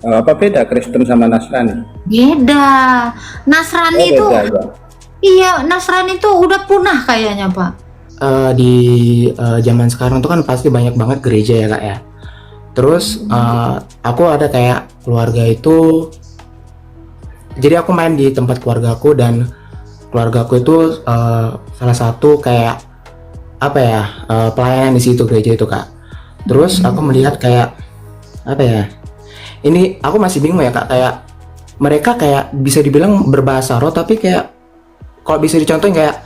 Apa beda Kristen sama Nasrani? Beda. Nasrani Oh itu, beda ya. iya, Nasrani itu udah punah kayaknya, Pak. Di zaman sekarang tuh kan pasti banyak banget gereja ya kak ya. Terus aku ada kayak keluarga itu, jadi aku main di tempat keluargaku dan keluargaku itu salah satu kayak apa ya, pelayanan di situ gereja itu kak. Terus aku melihat kayak apa ya, ini aku masih bingung ya kak, kayak mereka kayak bisa dibilang berbahasa roh tapi kayak kalau bisa dicontohin kayak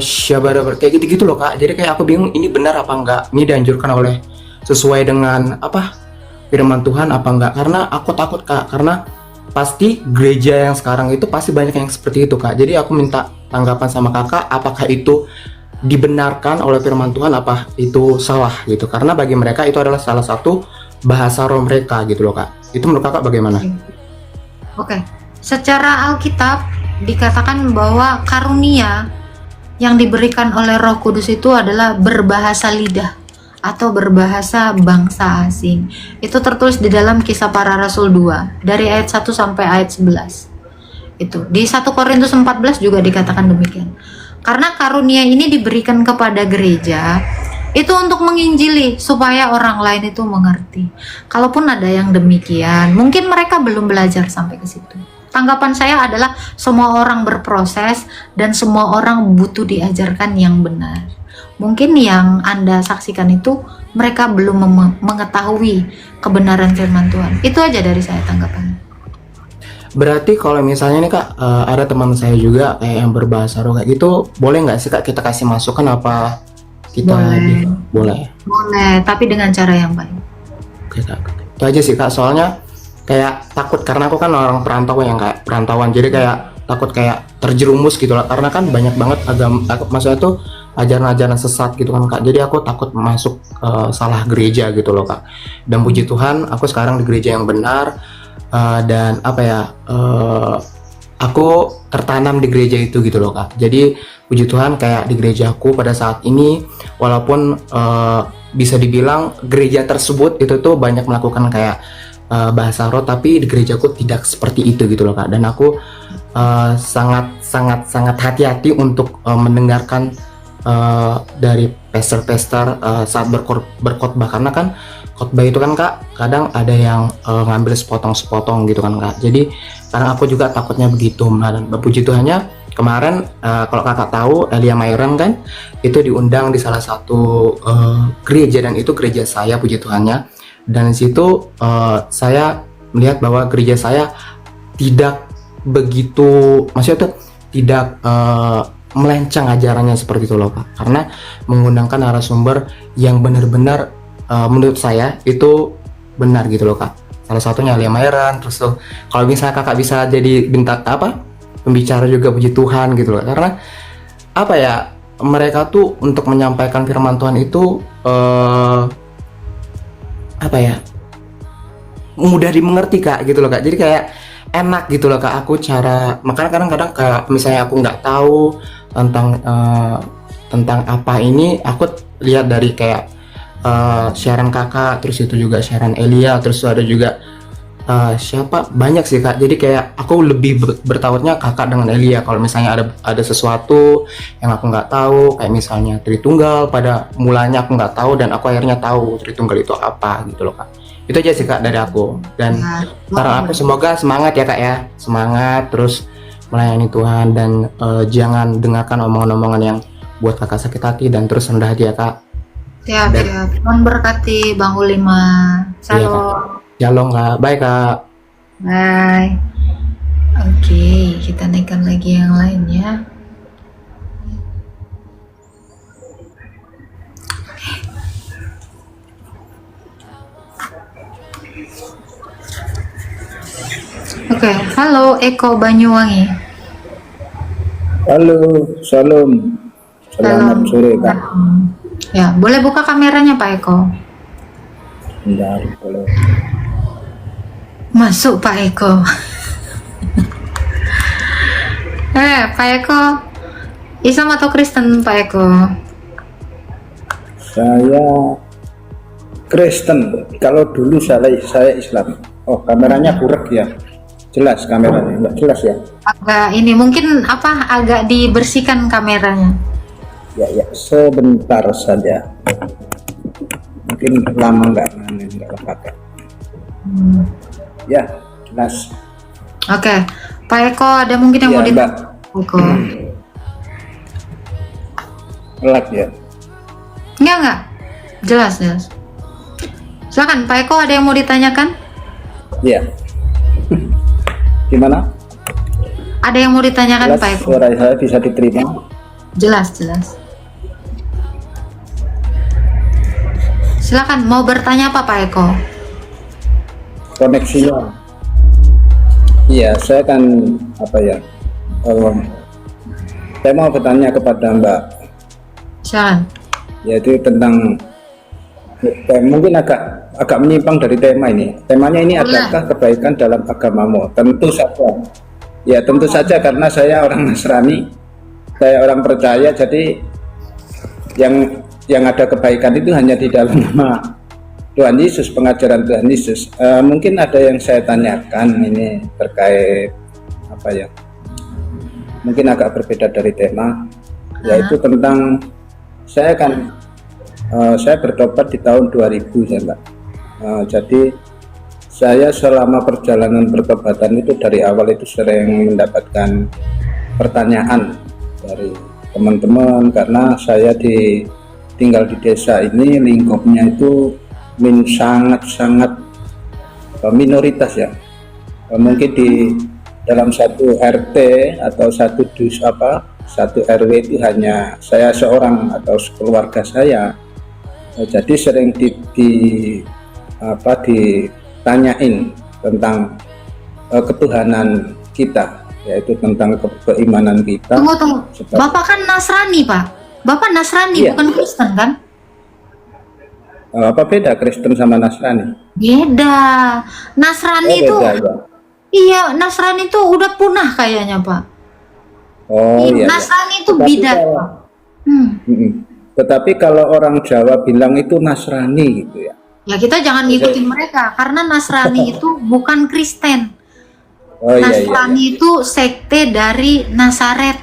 syabada kayak gitu-gitu loh kak. Jadi kayak aku bingung ini benar apa enggak, ini dianjurkan oleh sesuai dengan apa firman Tuhan apa enggak, karena aku takut kak, karena pasti gereja yang sekarang itu pasti banyak yang seperti itu kak. Jadi aku minta tanggapan sama kakak, apakah itu dibenarkan oleh firman Tuhan apa itu salah gitu, karena bagi mereka itu adalah salah satu bahasa roh mereka gitu loh kak. Itu menurut kakak bagaimana? Oke. Secara Alkitab dikatakan bahwa karunia yang diberikan oleh Roh Kudus itu adalah berbahasa lidah atau berbahasa bangsa asing. Itu tertulis di dalam Kisah Para Rasul 2 dari ayat 1 sampai ayat 11. Itu di 1 Korintus 14 juga dikatakan demikian. Karena karunia ini diberikan kepada gereja itu untuk menginjili supaya orang lain itu mengerti. Kalaupun ada yang demikian, mungkin mereka belum belajar sampai ke situ. Tanggapan saya adalah semua orang berproses dan semua orang butuh diajarkan yang benar. Mungkin yang Anda saksikan itu mereka belum mengetahui kebenaran firman Tuhan. Itu aja dari saya tanggapannya. Berarti kalau misalnya nih kak, ada teman saya juga kayak yang berbahasa roh kayak gitu, boleh nggak sih kak kita kasih masukan apa kita Boleh. boleh? Boleh, tapi dengan cara yang baik. Oke kak, itu aja sih kak, soalnya kayak takut karena aku kan orang perantauan yang kayak perantauan, jadi kayak takut kayak terjerumus gitu lah, karena kan banyak banget agama, maksudnya tuh ajaran-ajaran sesat gitu kan kak, jadi aku takut masuk salah gereja gitu loh kak. Dan puji Tuhan aku sekarang di gereja yang benar, dan apa ya, aku tertanam di gereja itu gitu loh kak. Jadi puji Tuhan kayak di gerejaku pada saat ini, walaupun bisa dibilang gereja tersebut itu tuh banyak melakukan kayak bahasa roh, tapi di gerejaku tidak seperti itu gitu loh kak. Dan aku sangat hati-hati untuk mendengarkan dari pastor-pastor saat berkhotbah, karena kan khotbah itu kan kak kadang ada yang ngambil sepotong-sepotong gitu kan kak. Jadi sekarang aku juga takutnya begitu. Nah, dan puji Tuhannya kemarin kalau kakak tahu Elia Mayran kan itu diundang di salah satu gereja, dan itu gereja saya puji Tuhannya. Dan di situ saya melihat bahwa gereja saya tidak begitu, maksudnya tuh tidak melenceng ajarannya seperti itu loh kak, karena mengundangkan narasumber yang benar-benar menurut saya itu benar gitu loh kak. Salah satunya Elia Mayran. Terus tuh kalau misalnya kakak bisa jadi bintang apa pembicara juga puji Tuhan gitu loh, karena apa ya, mereka tuh untuk menyampaikan firman Tuhan itu apa ya, mudah dimengerti kak gitu loh kak. Jadi kayak enak gitu loh kak aku cara, makanya kadang-kadang kayak misalnya aku nggak tahu tentang apa ini, aku lihat dari kayak siaran kakak, terus itu juga siaran Elia, terus ada juga siapa banyak sih kak. Jadi kayak aku lebih bertautnya kakak dengan Elia kalau misalnya ada sesuatu yang aku nggak tahu, kayak misalnya Tritunggal, pada mulanya aku nggak tahu dan aku akhirnya tahu Tritunggal itu apa gitu loh kak. Itu aja sih kak dari aku. Dan sekarang aku semoga semangat ya kak ya, semangat terus melayani Tuhan, dan jangan dengarkan omongan-omongan yang buat kakak sakit hati, dan terus rendah hati ya kak. Siap, siap. Tuhan berkati Bang Ulima. Iya kak. Shalom. Shalom kak. Bye kak. Bye. Oke, kita naikkan lagi yang lainnya. Oke, halo Eko Banyuwangi. Halo, Shalom. Selamat sore kak. Ya, boleh buka kameranya Pak Eko? Bentar, boleh. Masuk Pak Eko. Pak Eko, Islam atau Kristen Pak Eko? Saya Kristen. Kalau dulu saya Islam. Oh, kameranya kurang ya. Jelas kameranya, nggak jelas ya. Agak ini mungkin agak dibersihkan kameranya. Ya, sebentar saja. Mungkin lama nggak pakai. Ya, jelas. Oke, Pak Eko ada mungkin yang Ya, mau Mbak. ditanya? Eko. Lag ya. Enggak. Jelas. Silakan Pak Eko, ada yang mau ditanyakan? Ya. Gimana? Ada yang mau ditanyakan Jelas, Pak Eko? suara saya bisa diterima. Jelas. Silakan, mau bertanya apa Pak Eko? Koneksinya. Iya, saya kan saya mau bertanya kepada Mbak, Silakan. yaitu tentang mungkin agak menyimpang dari tema ini. Temanya ini adakah kebaikan dalam agamamu? Tentu saja. Ya, tentu saja karena saya orang Nasrani, saya orang percaya, jadi yang ada kebaikan itu hanya di dalam nama Tuhan Yesus, pengajaran Tuhan Yesus. Mungkin ada yang saya tanyakan ini terkait mungkin agak berbeda dari tema, yaitu tentang saya bertobat di tahun 2000 ya Mbak. Jadi saya selama perjalanan pertobatan itu dari awal itu sering mendapatkan pertanyaan dari teman-teman, karena saya tinggal di desa ini, lingkupnya itu sangat minoritas ya. Mungkin di dalam satu RT atau satu RW itu hanya saya seorang atau keluarga saya. Jadi sering ditanyain tentang ketuhanan kita, yaitu tentang keimanan kita. Tunggu. Bapak kan Nasrani, Pak. Bapak Nasrani, Iya. bukan Kristen kan? Apa beda Kristen sama Nasrani? Beda. Nasrani itu, Beda ya. iya, Nasrani itu udah punah kayaknya, Pak. Oh iya. Nasrani itu Tetapi bidat, kalau- Pak. Hmm. Tetapi kalau orang Jawa bilang itu Nasrani gitu ya. Ya kita jangan ngikutin mereka, karena Nasrani itu bukan Kristen. Oh iya. Nasrani itu sekte dari Nazaret.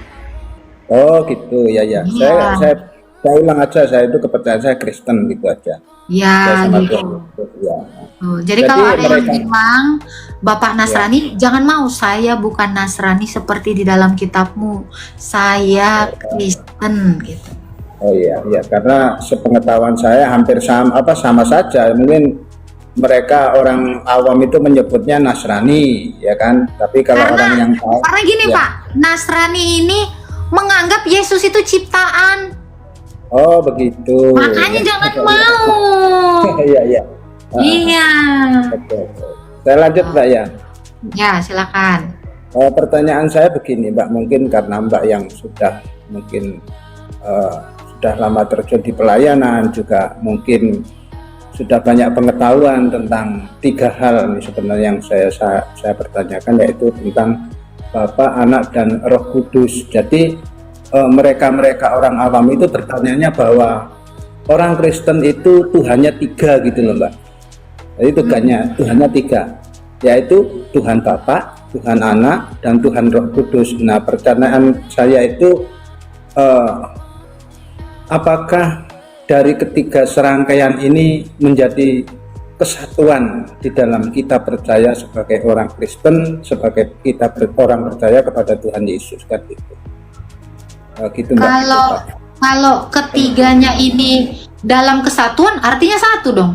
Oh gitu ya. Iya. Saya ulang aja, saya itu kepercayaan saya Kristen gitu aja. Ya, Saya sama gitu. Tuhan Yesus, ya. Jadi Jadi kalau ada yang mereka- bilang Bapak Nasrani, jangan mau, saya bukan Nasrani seperti di dalam kitabmu. Saya Kristen gitu. Oh iya, karena sepengetahuan saya hampir sama saja. Mungkin mereka orang awam itu menyebutnya Nasrani, ya kan? Tapi kalau orang yang tahu, Karena gini ya. Pak, Nasrani ini menganggap Yesus itu ciptaan. Oh begitu. Makanya jangan mau. Iya. Iya. Oke. Saya lanjut Mbak ya. Ya, silakan. Pertanyaan saya begini Mbak, mungkin karena Mbak yang sudah sudah lama terjun di pelayanan, juga mungkin sudah banyak pengetahuan tentang 3 hal ini sebenarnya yang saya pertanyakan, yaitu tentang Bapa, Anak, dan Roh Kudus. Jadi mereka orang awam itu bertanya bahwa orang Kristen itu Tuhannya 3 gitu loh Mbak. Jadi Tuhannya 3, yaitu Tuhan Bapa, Tuhan Anak, dan Tuhan Roh Kudus. Nah, pertanyaan saya itu apakah dari ketiga serangkaian ini menjadi kesatuan di dalam kita percaya sebagai orang Kristen, sebagai kita orang percaya kepada Tuhan Yesus kan gitu. Gitu Mbak. Kalau ketiganya ini dalam kesatuan, artinya satu dong.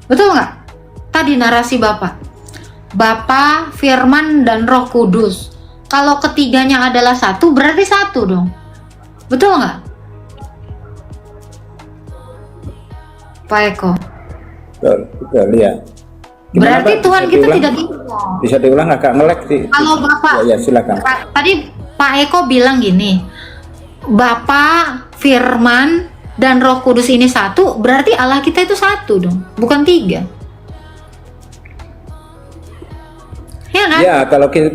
Betul nggak? Tadi narasi Bapak, Bapa, Firman, dan Roh Kudus. Kalau ketiganya adalah satu, berarti satu dong. Betul nggak, Pak Eko? Betul ya. Gimana, Berarti Pak? Tuhan Bisa kita diulang? tidak bisa. Bisa diulang, agak ngelek sih. Kalau Bapak, Ya silakan. Tadi Pak Eko bilang gini, Bapa, Firman, dan Roh Kudus ini satu, berarti Allah kita itu satu dong, bukan 3. Ya kan? Ya,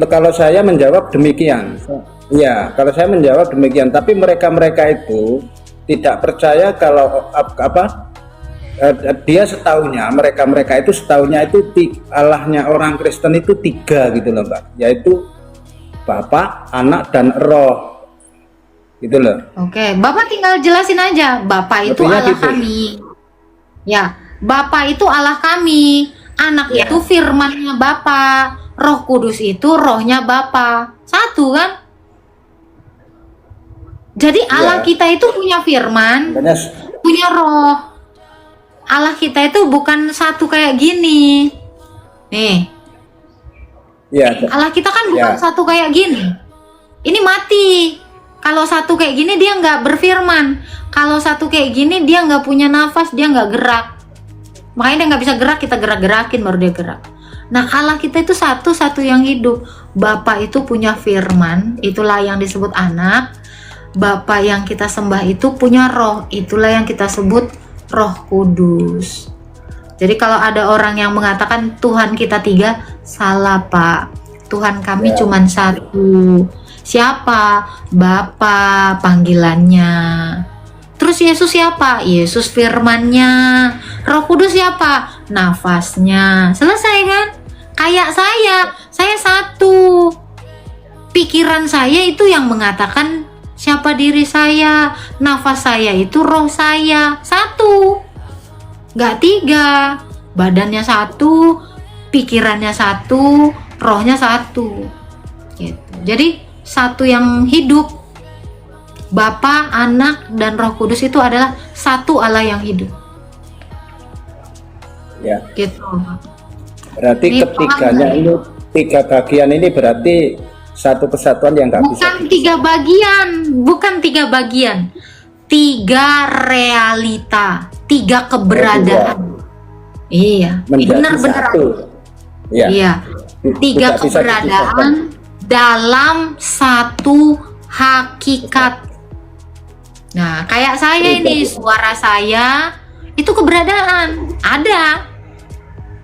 kalau saya menjawab demikian. Ya, kalau saya menjawab demikian, tapi mereka itu tidak percaya kalau dia setaunya, mereka itu setaunya itu Allahnya orang Kristen itu 3 gitu loh Mbak, yaitu Bapa, Anak, dan Roh gitu loh. Oke, Bapak tinggal jelasin aja. Bapak itu Artinya Allah gitu. kami. Ya, Bapak itu Allah kami. Anak Ya. itu firman-Nya Bapa. Roh Kudus itu rohnya Bapa. Satu kan? Jadi Allah kita itu punya firman, Makanya punya roh. Allah kita itu bukan satu kayak gini. Nih, ya, Allah kita kan bukan Ya. satu kayak gini. Ini mati. Kalau satu kayak gini dia nggak berfirman. Kalau satu kayak gini dia nggak punya nafas, dia nggak gerak. Makanya dia nggak bisa gerak, kita gerak-gerakin baru dia gerak. Nah Allah kita itu satu-satu yang hidup. Bapa itu punya firman, itulah yang disebut anak. Bapa yang kita sembah itu punya roh, itulah yang kita sebut Roh Kudus. Jadi kalau ada orang yang mengatakan Tuhan kita 3, salah Pak. Tuhan kami Ya. cuman 1. Siapa? Bapa panggilannya. Terus Yesus siapa? Yesus firmannya. Roh Kudus siapa? Nafasnya. Selesai kan? Kayak saya 1. Pikiran saya itu yang mengatakan siapa diri saya. Nafas saya itu roh saya. 1. Nggak 3. Badannya 1, pikirannya 1, rohnya 1. Gitu. Jadi 1 yang hidup. Bapa, Anak, dan Roh Kudus itu adalah 1 Allah yang hidup. ya. Gitu. Berarti Ini ketiganya paham, ini 3 bagian ini berarti satu kesatuan yang nggak bisa. Bukan 3 bagian, bukan 3 bagian. 3 realita, 3 keberadaan. Iya, Menjadi benar-benar. 1. Ya. Iya, 3 Tidak bisa keberadaan dalam 1 hakikat. Nah, kayak saya ini, suara saya itu keberadaan. Ada.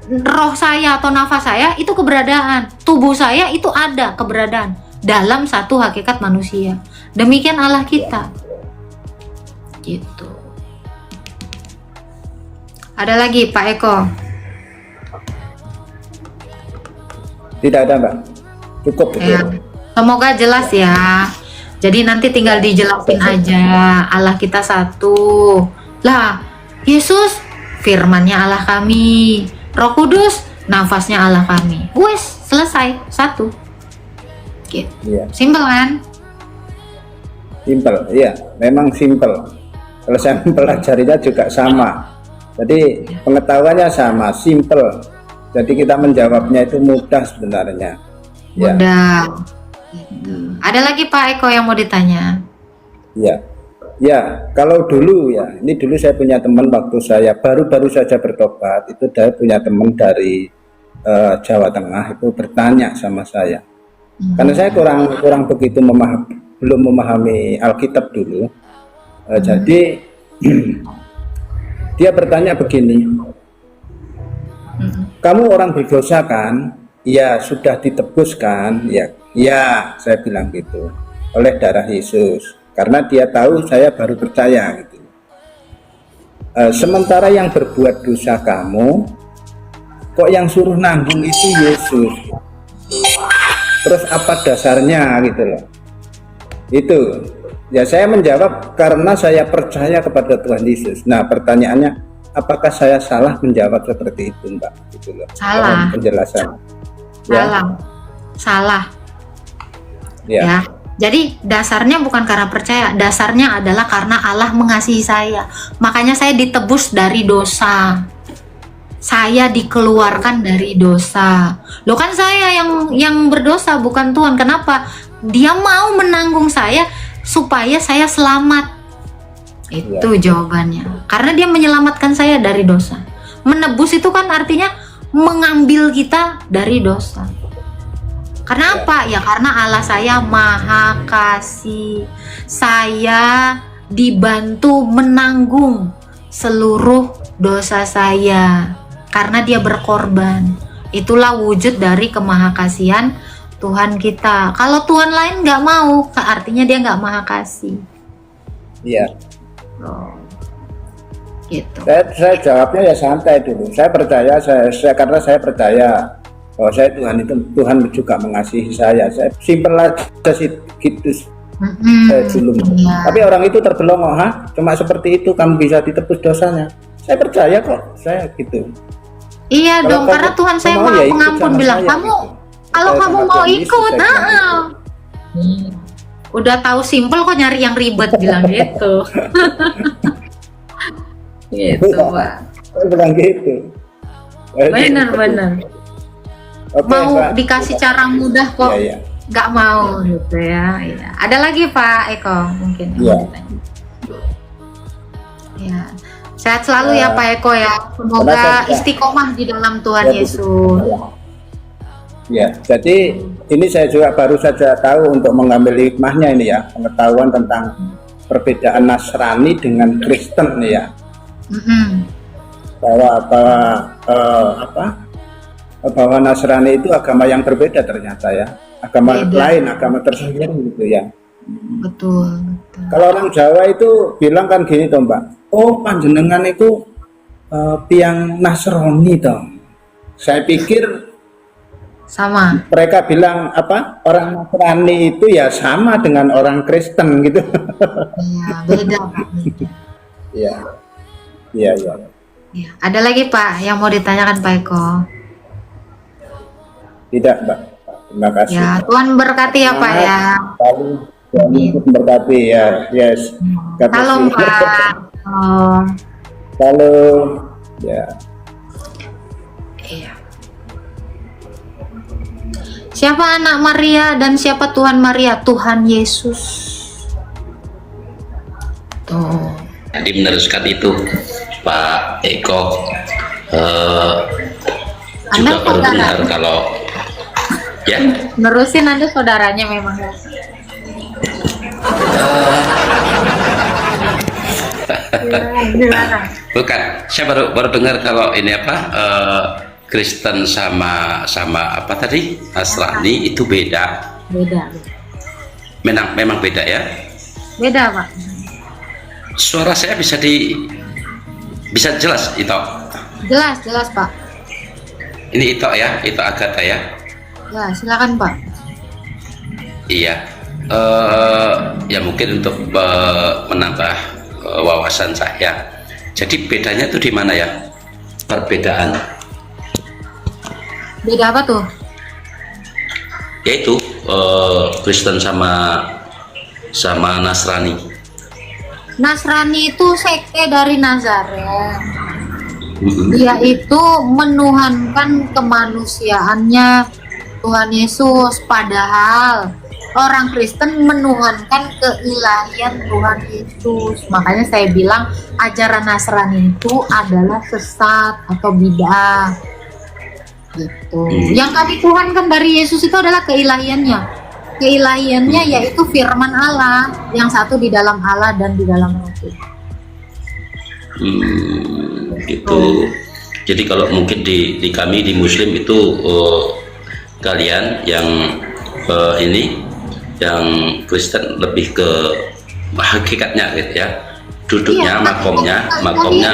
Roh saya atau nafas saya itu keberadaan. Tubuh saya itu ada keberadaan dalam 1 hakikat manusia. Demikian Allah kita. Gitu. Ada lagi Pak Eko? Tidak ada Mbak. Cukup itu. Ya. Semoga jelas ya. Jadi nanti tinggal dijelasin aja. Allah kita 1. Lah, Yesus firmannya Allah kami. Roh Kudus nafasnya Allah kami. Wes, selesai. 1. Gitu. Iya. Simpel kan? Simpel, iya, memang simpel. Kalau saya mempelajarinya juga sama. Jadi pengetahuannya sama, simpel. Jadi kita menjawabnya itu mudah sebenarnya. Ya, Mudah. Gitu. Ada lagi Pak Eko yang mau ditanya? ya, ya. Kalau dulu ya, ini dulu saya punya teman waktu saya baru-baru saja bertobat. Itu saya punya teman dari Jawa Tengah itu bertanya sama saya. Karena saya kurang begitu belum memahami Alkitab dulu. Jadi dia bertanya begini, kamu orang berdosa kan? Ya, sudah ditebus kan? Ya, ya, saya bilang gitu, oleh darah Yesus. Karena dia tahu saya baru percaya gitu. Sementara yang berbuat dosa kamu, kok yang suruh nanggung itu Yesus. Terus apa dasarnya gitu loh? Itu. Ya saya menjawab karena saya percaya kepada Tuhan Yesus. Nah pertanyaannya, apakah saya salah menjawab seperti itu Mbak? Gitu loh. Salah. Penjelasan. Salah. Ya. Ya. Jadi dasarnya bukan karena percaya, dasarnya adalah karena Allah mengasihi saya. Makanya saya ditebus dari dosa. Saya dikeluarkan dari dosa. Loh kan saya yang berdosa bukan Tuhan. Kenapa? Dia mau menanggung saya supaya saya selamat. Itu jawabannya. Karena dia menyelamatkan saya dari dosa. Menebus itu kan artinya mengambil kita dari dosa. Karena apa? Ya karena Allah saya maha kasih. Saya dibantu menanggung seluruh dosa saya. Karena dia berkorban. Itulah wujud dari kemahakasihan Tuhan kita. Kalau Tuhan lain nggak mau, artinya dia nggak maha kasih. Iya. gitu. Saya jawabnya ya santai dulu. Saya percaya, karena saya percaya bahwa Tuhan itu Tuhan juga mengasihi saya. Saya simpel aja sih gitu. Saya dulu. Iya. Tapi orang itu terbelenggu, cuma seperti itu kamu bisa ditebus dosanya. Saya percaya kok, saya gitu. Iya Kalau dong, karena Tuhan saya mau Maha ya ikut Pengampun sama bilang saya, kamu gitu. kalau Saya kamu sama mau Tuhan Yesus, ikut, saya bilang gitu. Udah tahu simpel kok nyari yang ribet bilang gitu. Gitu, Pak. Saya bilang gitu. Benar. Oke, Mau Mbak. dikasih cara mudah kok Iya, iya. nggak mau gitu ya. Iya. Ada lagi Pak Eko mungkin yang Iya. mau ditanya? Ya. Sehat selalu ya Pak Eko ya. Semoga Kenapa, Pak? istiqomah di dalam Tuhan Ya, Yesus. Ya, jadi ini saya juga baru saja tahu untuk mengambil hikmahnya ini ya, pengetahuan tentang perbedaan Nasrani dengan Kristen nih ya, bahwa Nasrani itu agama yang berbeda ternyata ya, agama Beda. lain, agama tersendiri gitu ya. Betul. Kalau orang Jawa itu bilang kan gini toh Mbak, oh panjenengan itu tiang Nasrani toh. Saya pikir Sama. mereka bilang apa, orang Nasrani itu ya sama dengan orang Kristen gitu. Iya, beda Pak. Iya, iya, iya. Ya. Ada lagi Pak yang mau ditanyakan Pak Eko? Tidak Mbak, terima kasih. Ya, Tuhan berkati ya Pak ya. Tuhan Yesus berkati ya, yes. God bless Salam you. Pak. Oh, Salam, ya. iya. Siapa anak Maria dan siapa Tuhan Maria? Tuhan Yesus. Tuh. Jadi meneruskan itu Pak Eko Anda juga baru saudara. dengar kalau ya Nerusin Anda saudaranya memang. Gimana? bukan, saya baru dengar kalau ini apa Kristen sama apa tadi Nasrani itu beda, Beda. memang beda ya. Beda Pak. Suara saya bisa jelas itu. Jelas Pak. Ini itu ya, itu Agatha ya. Ya, silakan Pak. Iya, ya mungkin untuk menambah wawasan saya. Jadi bedanya itu di mana ya? Perbedaan, Beda apa tuh? yaitu Kristen sama Nasrani. Nasrani itu sekte dari Nazaret. Mm-mm. Dia itu menuhankan kemanusiaannya Tuhan Yesus, padahal orang Kristen menuhankan keilahian Tuhan Yesus. Makanya saya bilang ajaran Nasrani itu adalah sesat atau bid'ah gitu. Yang kami tuhankan dari Yesus itu adalah keilahiannya. Keilahiannya yaitu firman Allah, yang satu di dalam Allah dan di dalam Roh Tuhan. Gitu. Jadi kalau mungkin di kami di Muslim itu kalian yang ini yang Kristen lebih ke hakikatnya gitu ya, duduknya, Iya, makomnya,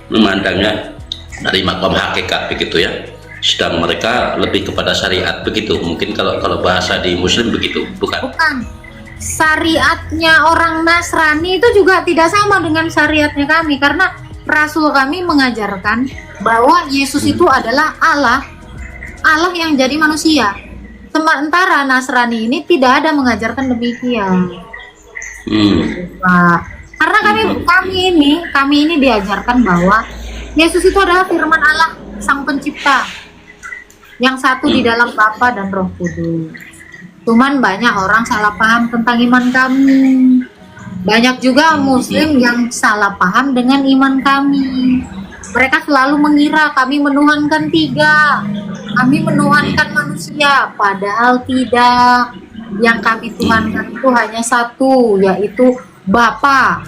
memandangnya dari makom hakikat begitu ya. Sedang mereka lebih kepada syariat begitu. Mungkin kalau bahasa di Muslim begitu, bukan? Bukan. Syariatnya orang Nasrani itu juga tidak sama dengan syariatnya kami, karena Rasul kami mengajarkan bahwa Yesus itu adalah Allah yang jadi manusia. Sementara Nasrani ini tidak ada mengajarkan demikian. Nah, karena kami ini diajarkan bahwa Yesus itu adalah firman Allah, Sang Pencipta, yang satu di dalam Bapa dan Roh Kudus. Cuman banyak orang salah paham tentang iman kami. Banyak juga Muslim yang salah paham dengan iman kami. Mereka selalu mengira kami menuhankan tiga. Kami menuhankan manusia, padahal tidak. Yang kami tuhankan itu hanya satu, yaitu Bapa.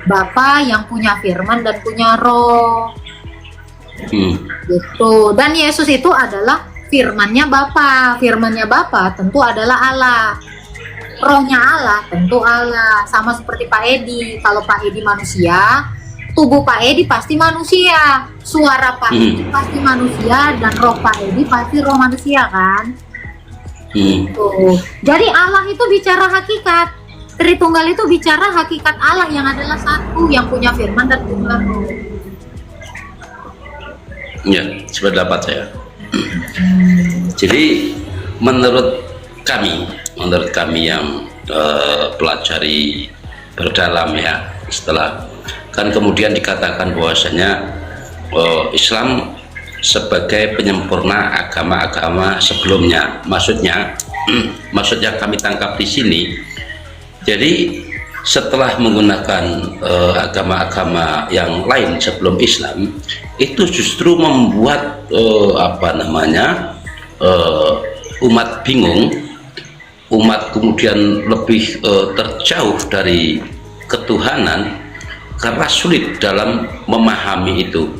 Bapa yang punya firman dan punya roh. Gitu. Dan Yesus itu adalah firmannya Bapa tentu adalah Allah, rohnya Allah tentu Allah. Sama seperti Pak Edi, kalau Pak Edi manusia, tubuh Pak Edi pasti manusia, suara Pak Edi pasti manusia, dan roh Pak Edi pasti roh manusia kan. Tuh. Jadi Allah itu bicara hakikat, Tritunggal itu bicara hakikat Allah yang adalah satu, yang punya firman dan punya roh. Ya, sudah dapat saya. Jadi menurut kami yang pelajari berdalam ya, setelah kan kemudian dikatakan bahwasanya Islam sebagai penyempurna agama-agama sebelumnya. Maksudnya kami tangkap di sini. Jadi setelah menggunakan agama-agama yang lain sebelum Islam, itu justru membuat umat bingung, umat kemudian lebih terjauh dari ketuhanan karena sulit dalam memahami itu.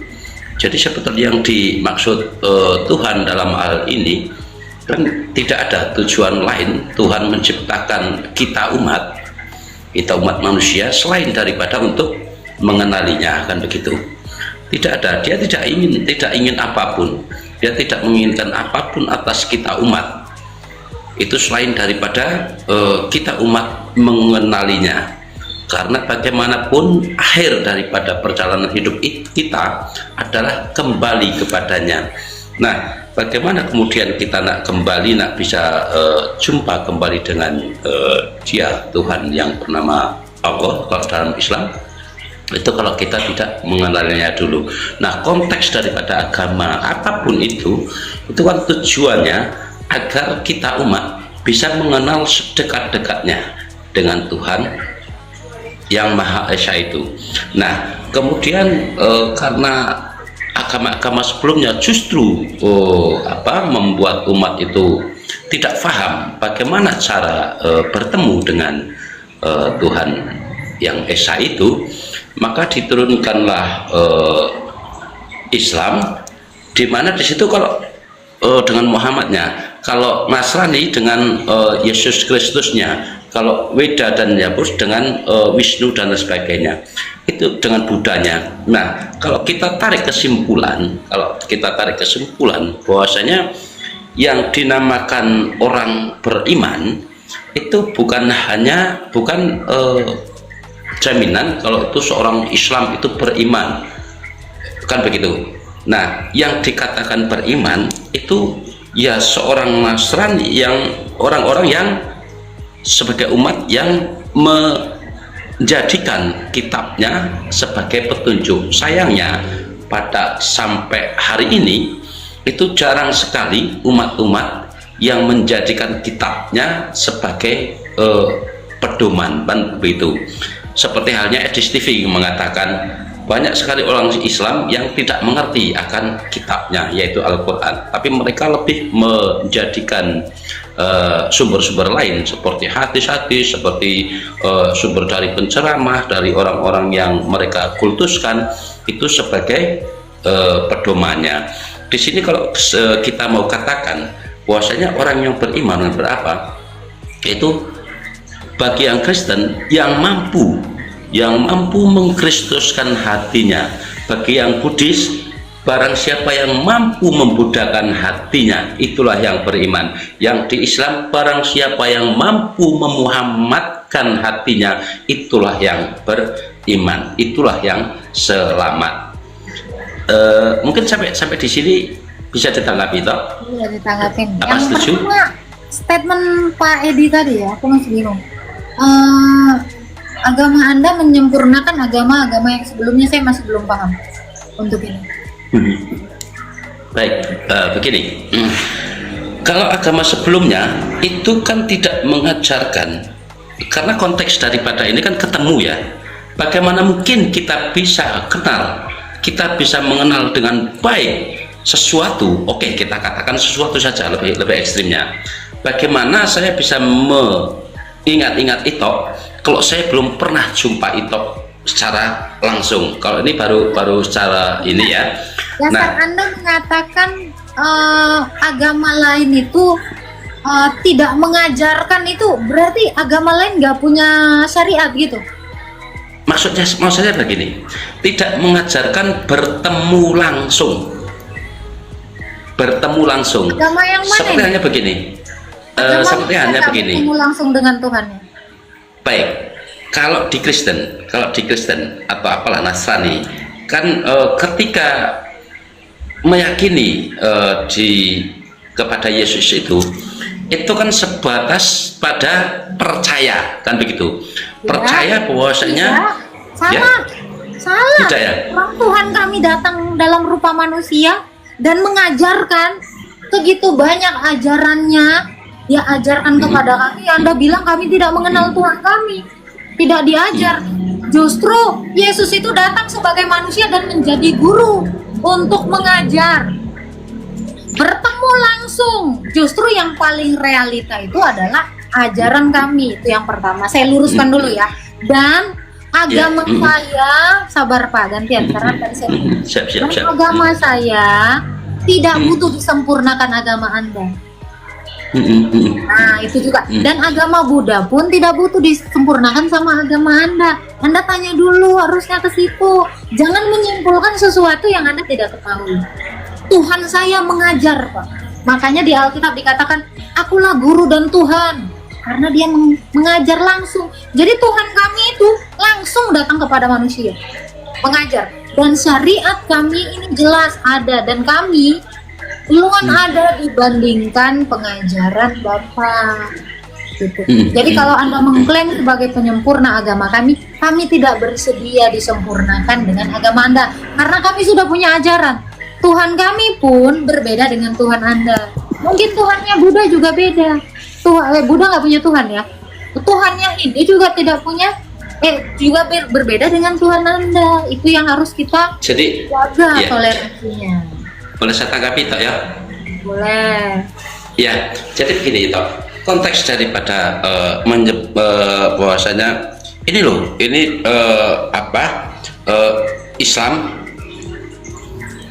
Jadi sebetulnya yang dimaksud Tuhan dalam hal ini kan tidak ada tujuan lain. Tuhan menciptakan kita umat manusia selain daripada untuk mengenalinya, kan begitu. Tidak ada, dia tidak ingin apapun, dia tidak menginginkan apapun atas kita umat itu selain daripada kita umat mengenalinya. Karena bagaimanapun akhir daripada perjalanan hidup kita adalah kembali kepadanya. Nah, bagaimana kemudian kita nak bisa jumpa kembali dengan Dia, Tuhan yang bernama Allah kalau dalam Islam, itu kalau kita tidak mengenalinya dulu. Nah, konteks daripada agama apapun itu kan tujuannya agar kita umat bisa mengenal sedekat-dekatnya dengan Tuhan yang Maha Esa itu. Nah, kemudian karena agama-agama sebelumnya justru membuat umat itu tidak paham bagaimana cara bertemu dengan Tuhan yang Esa itu, maka diturunkanlah Islam, di mana di situ kalau dengan Muhammadnya, kalau Nasrani dengan Yesus Kristusnya, kalau Weda dan Yabus dengan Wisnu dan sebagainya, itu dengan Budanya. Nah, kalau kita tarik kesimpulan bahwasanya yang dinamakan orang beriman itu bukan jaminan kalau itu seorang Islam itu beriman, kan begitu. Nah, yang dikatakan beriman itu ya seorang Nasrani, yang orang-orang yang sebagai umat yang menjadikan kitabnya sebagai petunjuk. Sayangnya pada sampai hari ini itu jarang sekali umat-umat yang menjadikan kitabnya sebagai pedoman, kan begitu. Seperti halnya Edis TV mengatakan banyak sekali orang Islam yang tidak mengerti akan kitabnya, yaitu Al-Quran, tapi mereka lebih menjadikan sumber-sumber lain seperti hadis-hadis, seperti sumber dari penceramah, dari orang-orang yang mereka kultuskan itu sebagai pedomannya. Di sini kalau kita mau katakan bahwasanya orang yang beriman berapa, itu bagi yang Kristen yang mampu mengkristuskan hatinya. Bagi yang Buddhis, barang siapa yang mampu membudakan hatinya, itulah yang beriman. Yang di Islam, barang siapa yang mampu memuhammadkan hatinya, itulah yang beriman, itulah yang selamat. Mungkin sampai di sini bisa ditanggapi toh? Iya, ditanggapin. Apa Yang setuju? pertama, statement Pak Edi tadi ya, aku masih bingung. Agama Anda menyempurnakan agama-agama yang sebelumnya, saya masih belum paham untuk ini. Baik, begini. Kalau agama sebelumnya itu kan tidak mengajarkan, karena konteks daripada ini kan ketemu ya. Bagaimana mungkin kita bisa kenal, kita bisa mengenal dengan baik sesuatu? Oke, kita katakan sesuatu saja, lebih ekstrimnya. Bagaimana saya bisa mengingat-ingat itu kalau saya belum pernah jumpa itu secara langsung? Kalau ini baru secara ini ya. Ya, Nah, saat Anda mengatakan agama lain itu tidak mengajarkan, itu berarti agama lain nggak punya syariat gitu? maksudnya mau saya begini, tidak mengajarkan bertemu langsung Agama yang mana seperti ini? hanya begini, Agama seperti mana hanya yang begini. bertemu langsung dengan Tuhannya. Baik, kalau di Kristen atau apalah Nasrani kan ketika meyakini kepada Yesus itu kan sebatas pada percaya, kan begitu, percaya bahwasanya Salah. Tidak ya? Orang Tuhan kami datang dalam rupa manusia dan mengajarkan segitu banyak ajarannya. Dia ajarkan kepada kami. Anda bilang kami tidak mengenal Tuhan kami. Tidak diajar. Justru Yesus itu datang sebagai manusia dan menjadi guru untuk mengajar. Bertemu langsung. Justru yang paling realita itu adalah ajaran kami. Itu yang pertama. Saya luruskan dulu ya. Dan agama saya, sabar Pak, gantian karena tadi saya siap. agama saya tidak butuh disempurnakan agama Anda. Nah itu juga. Dan agama Buddha pun tidak butuh disempurnakan sama agama Anda. Anda tanya dulu, harusnya ke situ. Jangan menyimpulkan sesuatu yang Anda tidak ketahui. Tuhan saya mengajar Pak. Makanya di Alkitab dikatakan, akulah guru dan Tuhan. Karena dia mengajar langsung. Jadi Tuhan kami itu langsung datang kepada manusia, mengajar. Dan syariat kami ini jelas ada, dan kami luan ada dibandingkan pengajaran Bapak. Gitu. Jadi kalau Anda mengklaim sebagai penyempurna agama kami tidak bersedia disempurnakan dengan agama Anda. Karena kami sudah punya ajaran. Tuhan kami pun berbeda dengan Tuhan Anda. Mungkin Tuhannya Buddha juga beda. Buddha nggak punya Tuhan ya. Tuhannya Hindu juga tidak punya, juga berbeda dengan Tuhan Anda. Itu yang harus kita jaga toleransinya. Boleh saya tanggapi Tok ya? Boleh. Ya, jadi begini Tok. Konteks daripada bahwasanya ini loh, Islam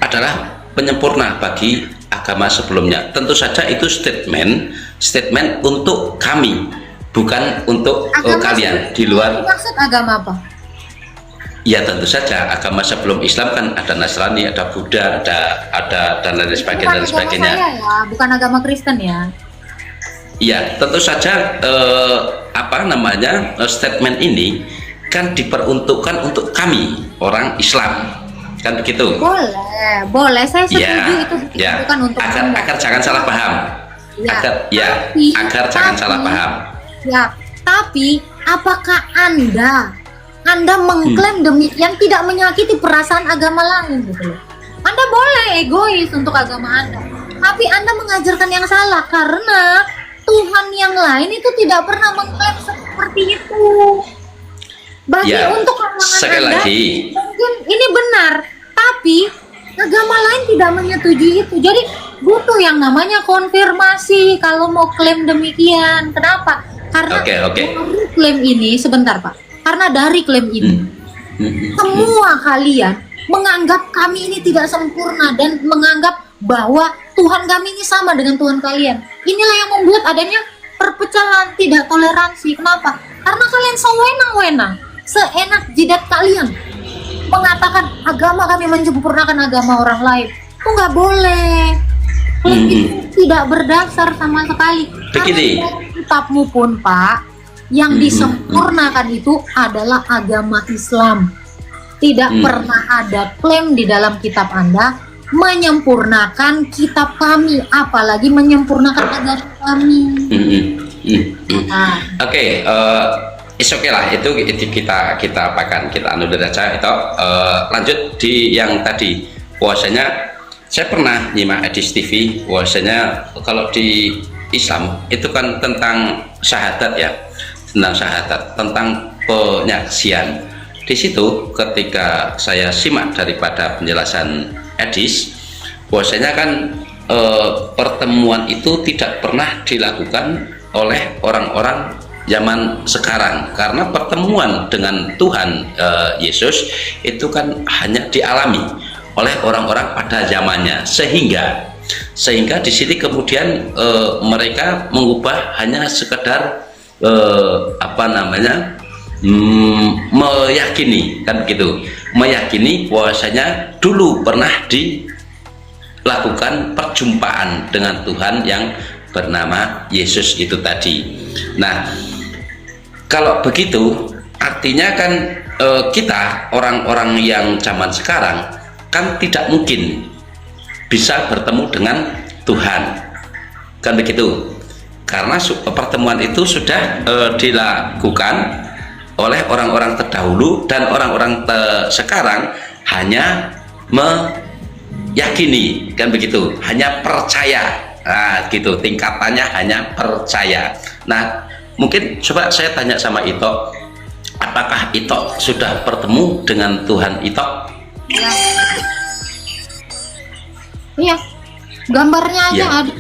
adalah penyempurna bagi agama sebelumnya. Tentu saja itu statement untuk kami, bukan untuk kalian di luar. Maksud agama apa? Ya tentu saja agama sebelum Islam kan ada Nasrani, ada Buddha, ada dan lain sebagainya. Saya ya, bukan agama Kristen ya. Ya tentu saja statement ini kan diperuntukkan untuk kami orang Islam, kan begitu? Boleh, saya setuju itu bukan untuk agar jangan salah paham. Agar jangan salah paham. Ya, tapi apakah Anda mengklaim demikian tidak menyakiti perasaan agama lain gitu loh? Anda boleh egois untuk agama Anda, tapi Anda mengajarkan yang salah karena Tuhan yang lain itu tidak pernah mengklaim seperti itu. Untuk kalangan Anda, mungkin ini benar, tapi agama lain tidak menyetujui itu. Jadi butuh yang namanya konfirmasi kalau mau klaim demikian. Kenapa? Karena dari klaim ini, sebentar Pak. Karena dari klaim ini, semua kalian menganggap kami ini tidak sempurna dan menganggap bahwa Tuhan kami ini sama dengan Tuhan kalian. Inilah yang membuat adanya perpecahan, tidak toleransi. Kenapa? Karena kalian sewenang-wenang, seenak jidat kalian mengatakan agama kami menyempurnakan agama orang lain. Itu nggak boleh. Itu tidak berdasar sama sekali. Begini. Karena kitabmu pun Pak, yang disempurnakan itu adalah agama Islam. Tidak pernah ada klaim di dalam kitab Anda menyempurnakan kitab kami, apalagi menyempurnakan agama kami. It's okay lah, itu kita apakan, kita anulir aja itu. Lanjut di yang tadi, bahwasanya saya pernah nyimak Edis TV, bahwasanya kalau di Islam itu kan tentang syahadat ya, tentang penyaksian. Di situ ketika saya simak daripada penjelasan Edis, bahwasanya kan pertemuan itu tidak pernah dilakukan oleh orang-orang zaman sekarang, karena pertemuan dengan Tuhan Yesus itu kan hanya dialami oleh orang-orang pada zamannya, sehingga di sini kemudian mereka mengubah hanya sekedar meyakini, kan begitu, meyakini bahwasanya dulu pernah dilakukan perjumpaan dengan Tuhan yang bernama Yesus itu tadi. Nah, kalau begitu artinya kan kita orang-orang yang zaman sekarang kan tidak mungkin bisa bertemu dengan Tuhan, kan begitu, karena pertemuan itu sudah dilakukan oleh orang-orang terdahulu, dan orang-orang sekarang hanya meyakini, kan begitu, hanya percaya. Nah, gitu, tingkatannya hanya percaya. Nah, mungkin coba saya tanya sama Ito, apakah Ito sudah bertemu dengan Tuhan Ito? Ya. Iya, gambarnya aja Ya. ada.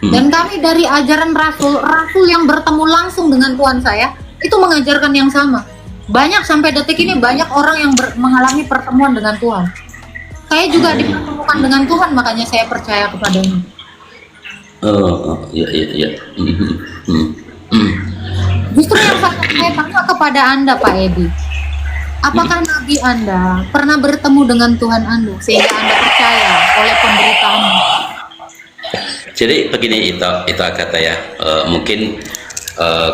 Dan kami dari ajaran Rasul yang bertemu langsung dengan Tuhan saya, itu mengajarkan yang sama. Banyak sampai detik ini banyak orang yang mengalami pertemuan dengan Tuhan. Saya juga dipertemukan dengan Tuhan, makanya saya percaya kepadanya. Iya. Justru yang saya tanya kepada Anda, Pak Edi, apakah Nabi Anda pernah bertemu dengan Tuhan Anda sehingga Anda percaya oleh pemberitaan? Jadi begini, itu kata ya, mungkin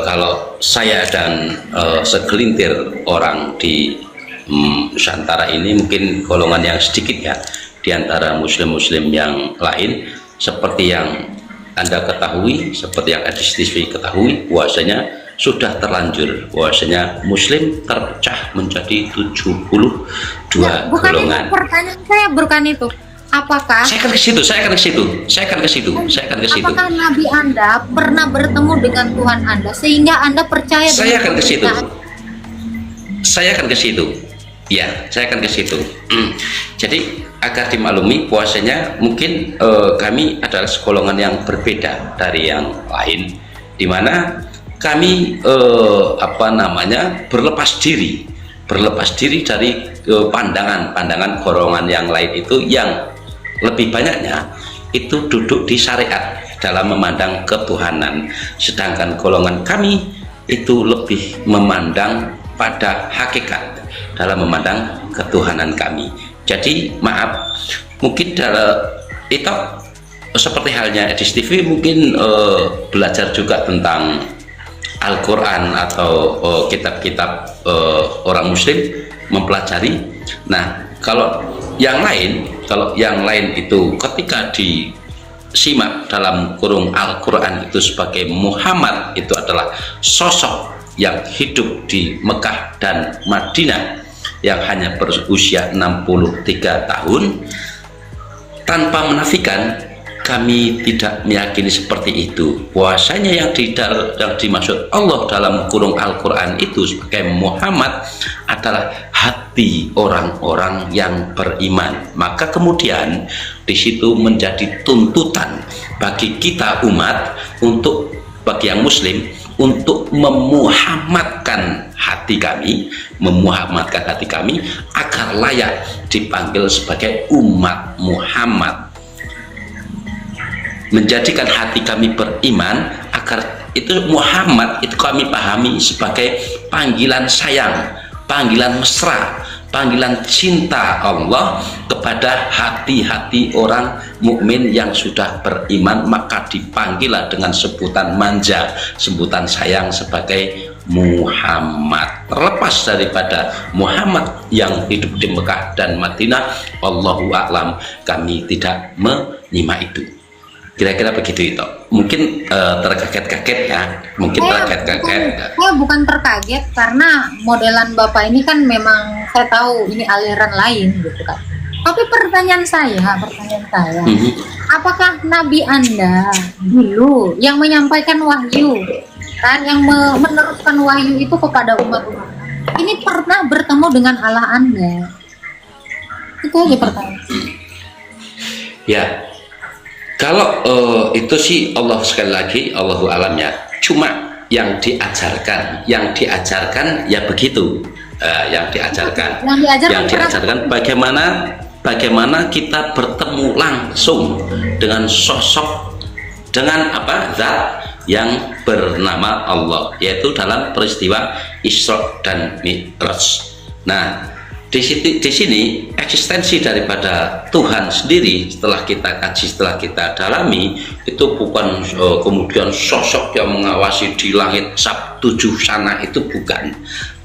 kalau saya dan segelintir orang di Nusantara ini, mungkin golongan yang sedikit ya di antara muslim-muslim yang lain, seperti yang Anda ketahui, seperti yang ADIS-TV ketahui, bahwasanya sudah terlanjur bahwasanya muslim terpecah menjadi 72 Ya, bukan golongan. itu pertanyaan saya, bukan itu. Apakah Saya akan ke situ. apakah Nabi Anda pernah bertemu dengan Tuhan Anda sehingga Anda percaya Saya akan ke situ. pemberitaan? Ya, saya akan ke situ. Jadi agar dimaklumi bahwasanya mungkin kami adalah segolongan yang berbeda dari yang lain, di mana kami berlepas diri dari pandangan golongan yang lain itu, yang lebih banyaknya itu duduk di syariat dalam memandang ketuhanan, sedangkan golongan kami itu lebih memandang pada hakikat dalam memandang ketuhanan kami. Jadi maaf, mungkin itu seperti halnya ADIS-TV mungkin belajar juga tentang Al-Quran atau kitab-kitab orang muslim, mempelajari. Nah, kalau yang lain itu ketika disimak dalam kurung Al-Quran itu sebagai Muhammad itu adalah sosok yang hidup di Mekah dan Madinah yang hanya berusia 63 tahun, tanpa menafikan kami tidak meyakini seperti itu, bahwasanya yang dimaksud Allah dalam kurung Al-Quran itu sebagai Muhammad adalah hati orang-orang yang beriman. Maka kemudian di situ menjadi tuntutan bagi kita umat, bagi yang muslim, untuk memuhammadkan hati kami agar layak dipanggil sebagai umat Muhammad, menjadikan hati kami beriman, agar itu Muhammad itu kami pahami sebagai panggilan sayang, panggilan mesra, panggilan cinta Allah kepada hati-hati orang mukmin yang sudah beriman, maka dipanggillah dengan sebutan manja, sebutan sayang sebagai Muhammad. Terlepas daripada Muhammad yang hidup di Mekah dan Madinah, Allahu a'lam, kami tidak menyimak itu. Kira-kira begitu itu. Mungkin terkaget-kaget ya, mungkin terkaget-kaget. Saya bukan terkaget, karena modelan Bapak ini kan memang saya tahu ini aliran lain gitu kan. Tapi pertanyaan saya, apakah Nabi Anda dulu yang menyampaikan wahyu, kan, yang meneruskan wahyu itu kepada umat-umat, ini pernah bertemu dengan Allah Anda? Itu aja pertanyaan. Ya. Kalau itu sih Allah, sekali lagi Allahu alam ya. Cuma yang diajarkan ya begitu. Yang diajarkan bagaimana kita bertemu langsung dengan sosok, dengan zat yang bernama Allah, yaitu dalam peristiwa Isra dan Mi'raj. Nah, di sini eksistensi daripada Tuhan sendiri setelah kita kaji, setelah kita dalami, itu bukan kemudian sosok yang mengawasi di langit sab-7 sana, itu bukan.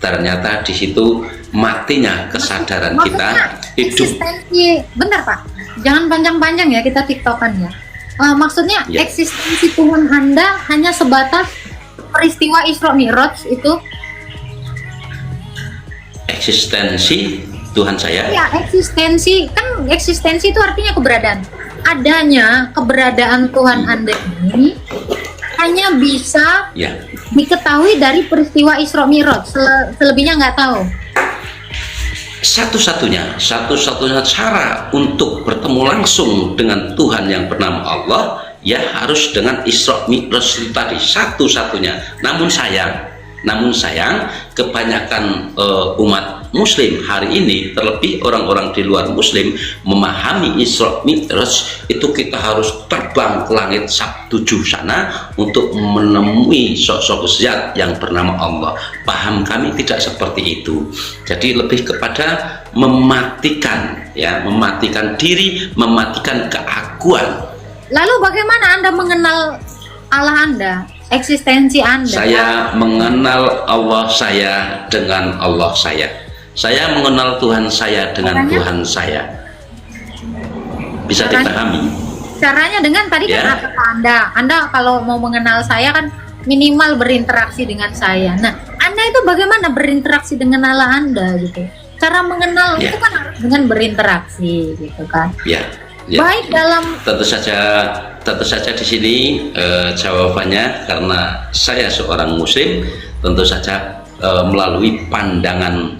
Ternyata di situ matinya kesadaran kita hidup. Eksistensi, bentar Pak, jangan panjang-panjang ya, kita tiktokan ya. Maksudnya Ya. eksistensi Tuhan Anda hanya sebatas peristiwa Isra Mi'raj itu? Eksistensi Tuhan saya, Ya, eksistensi, kan eksistensi itu artinya keberadaan. Adanya keberadaan Tuhan Anda ini hanya bisa ya, diketahui dari peristiwa Isra Mi'raj. Selebihnya nggak tahu. satu-satunya cara untuk bertemu langsung dengan Tuhan yang bernama Allah, ya harus dengan Isra Mi'raj itu tadi, satu-satunya. Namun sayang kebanyakan umat Muslim hari ini, terlebih orang-orang di luar Muslim, memahami Isra Mi'raj itu kita harus terbang ke langit sab-7 sana untuk menemui sosok zat yang bernama Allah. Paham kami tidak seperti itu. Jadi lebih kepada mematikan diri, mematikan keaguan. Lalu bagaimana Anda mengenal Allah Anda, eksistensi Anda? Saya mengenal Allah saya dengan Allah saya. Saya mengenal Tuhan saya dengan Tuhan saya. Bisa dipahami? Caranya dengan tadi Ya. kan kata Anda kalau mau mengenal saya kan minimal berinteraksi dengan saya. Nah, Anda itu bagaimana berinteraksi dengan Allah Anda gitu? Cara mengenal Ya. itu kan harus dengan berinteraksi gitu kan. Ya. Baik dalam Tentu saja di sini jawabannya, karena saya seorang Muslim, tentu saja melalui pandangan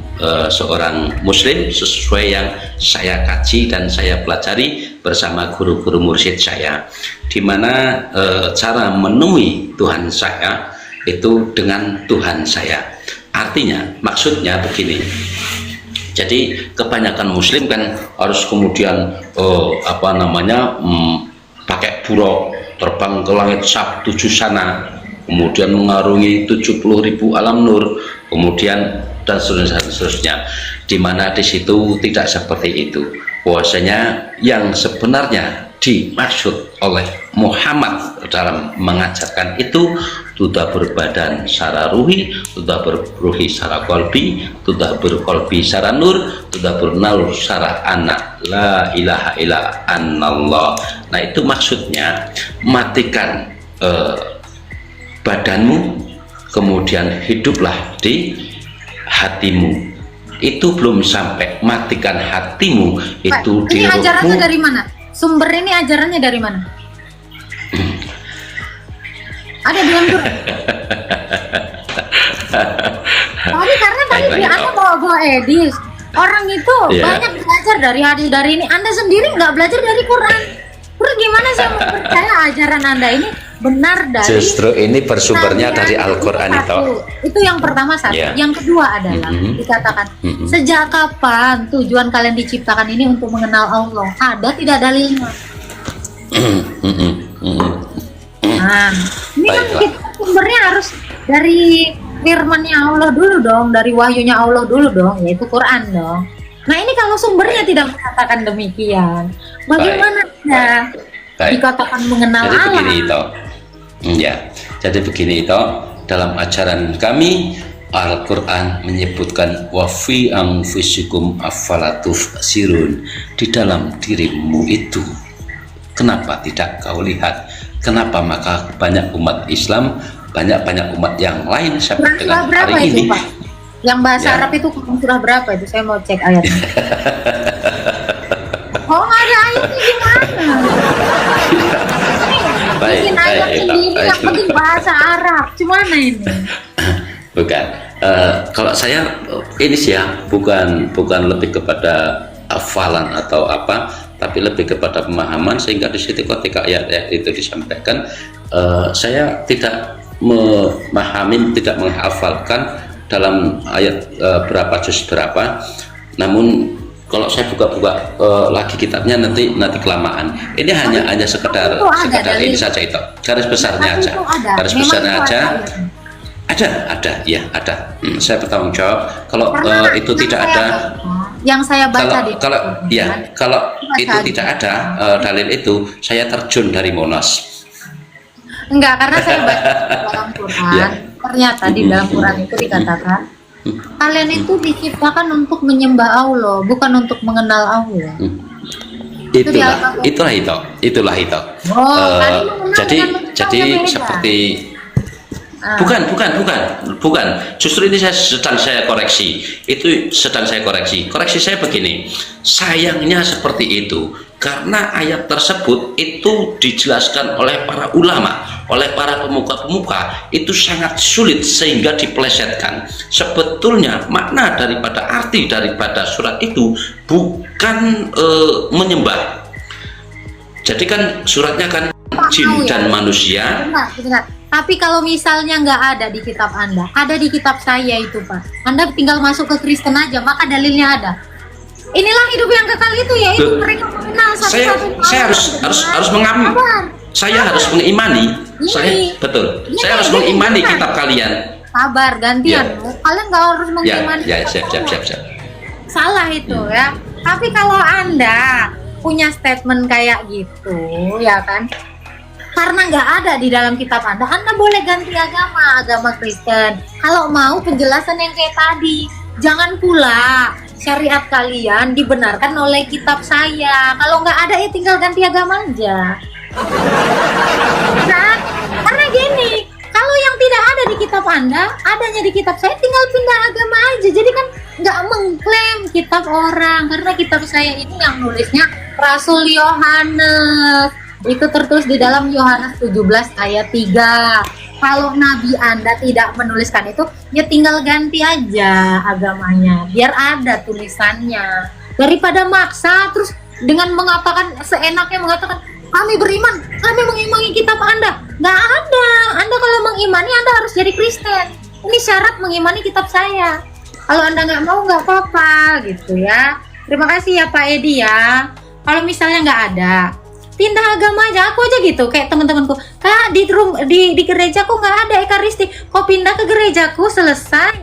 seorang Muslim sesuai yang saya kaji dan saya pelajari bersama guru-guru mursyid saya, di mana cara menemui Tuhan saya itu dengan Tuhan saya. Artinya, maksudnya begini. Jadi kebanyakan Muslim kan harus kemudian pakai buruk terbang ke langit sab-7 sana, kemudian mengarungi 70.000 alam nur, kemudian dan seterusnya. Di mana di situ tidak seperti itu. Bahwasanya yang sebenarnya dimaksud oleh Muhammad dalam mengajarkan itu sudah berbadan secara ruhi, sudah berruhi secara kolbi, sudah berkolbi secara nur, sudah bernur secara anak. La ilaha illa anallah. Nah, itu maksudnya matikan badanmu, kemudian hiduplah di hatimu. Itu belum sampai. Matikan hatimu itu Pak, di ini ajarannya ruhmu. dari mana? Sumber ini ajarannya dari mana? Ada di Al-Quran. Tadi karena tadi Baik, Anda bawa edis. Orang itu Iya. banyak belajar dari hadis dari ini. Anda sendiri nggak belajar dari Quran. Terus gimana saya mau percaya ajaran Anda ini benar dari Justru ini bersumbernya Nabi dari Anda? Al-Quran itu. Satu. Itu yang pertama satu. Iya. Yang kedua adalah dikatakan sejak kapan tujuan kalian diciptakan ini untuk mengenal Allah? Ada tidak dalilnya? Nah, ini kan Baiklah. kita sumbernya harus dari firman-Nya Allah dulu dong, dari wahyunya Allah dulu dong, yaitu Quran dong. Nah, ini kalau sumbernya tidak mengatakan demikian, bagaimana Anda Baik. dikatakan mengenal Jadi Allah? begini itu. Ya, jadi begini itu, dalam ajaran kami Al-Quran menyebutkan wa fi anfusikum afalatuf sirun, di dalam dirimu itu. Kenapa tidak kau lihat? Kenapa maka banyak umat Islam, banyak umat yang lain sampai Quran surah dengan berapa hari itu, ini Pak? Yang bahasa Ya. Arab itu Quran surah berapa itu? Saya mau cek ayatnya. Oh, nggak ada ayatnya gimana? Bikin ayat sendiri, yang penting bahasa Arab. Gimana ini? Bukan. Kalau saya ini sih ya, bukan lebih kepada hafalan atau apa, tapi lebih kepada pemahaman, sehingga di situ ketika ayat-ayat itu disampaikan, saya tidak memahami, tidak menghafalkan dalam ayat berapa juz berapa. Namun kalau saya buka-buka lagi kitabnya nanti kelamaan. Ini hanya sekedar itu ada ini dalil. saja itu. garis besarnya Tapi aja. itu ada. Garis Memang besarnya itu aja. ada. Ada, ya ada. Saya bertanggung jawab. Kalau Karena itu yang tidak saya ada, baca- yang saya baca di kalau Baca itu di- tidak ada dalil itu, saya terjun dari Monas. Enggak, karena saya baca di dalam Quran. Ya. Ternyata di dalam Quran itu dikatakan kalian itu diciptakan untuk menyembah Allah, bukan untuk mengenal Allah. Itulah itu. Oh, kali mengenal Jadi dengan mengenal yang beda. seperti Ah. bukan. Justru ini sedang saya koreksi. Itu sedang saya koreksi. Koreksi saya begini. Sayangnya seperti itu. Karena ayat tersebut itu dijelaskan oleh para ulama, oleh para pemuka-pemuka, itu sangat sulit sehingga dipelesetkan. Sebetulnya makna daripada arti daripada surat itu bukan menyembah. Jadi kan suratnya kan jin dan manusia. Bentar. Tapi kalau misalnya nggak ada di kitab Anda, ada di kitab saya itu, Pak. Anda tinggal masuk ke Kristen aja, maka dalilnya ada. Inilah hidup yang kekal itu, yaitu mereka mengenal Saya harus mengamini. Saya harus mengimani. Saya harus mengimani kitab kalian. Sabar, gantian. Kalian nggak harus mengimani. Siap. Salah itu ya. Tapi kalau Anda punya statement kayak gitu, ya kan? Karena nggak ada di dalam kitab Anda boleh ganti agama Kristen. Kalau mau penjelasan yang kayak tadi, jangan pula syariat kalian dibenarkan oleh kitab saya. Kalau nggak ada ya tinggal ganti agama aja. Kan? Karena gini, kalau yang tidak ada di kitab Anda, adanya di kitab saya, tinggal pindah agama aja. Jadi kan nggak mengklaim kitab orang, karena kitab saya ini yang nulisnya Rasul Yohanes. Itu tertulis di dalam Yohanes 17 ayat 3. Kalau nabi Anda tidak menuliskan itu, ya tinggal ganti aja agamanya, biar ada tulisannya. Daripada maksa terus dengan mengatakan seenaknya mengatakan kami beriman, kami mengimani kitab Anda. Nggak ada. Anda kalau mengimani Anda harus jadi Kristen. Ini syarat mengimani kitab saya. Kalau Anda nggak mau nggak apa-apa gitu ya. Terima kasih ya Pak Edi ya. Kalau misalnya nggak ada, pindah agama aja. Aku aja gitu kayak teman-temanku, Kak, di gerejaku nggak ada ekaristi, kok pindah ke gerejaku, selesai.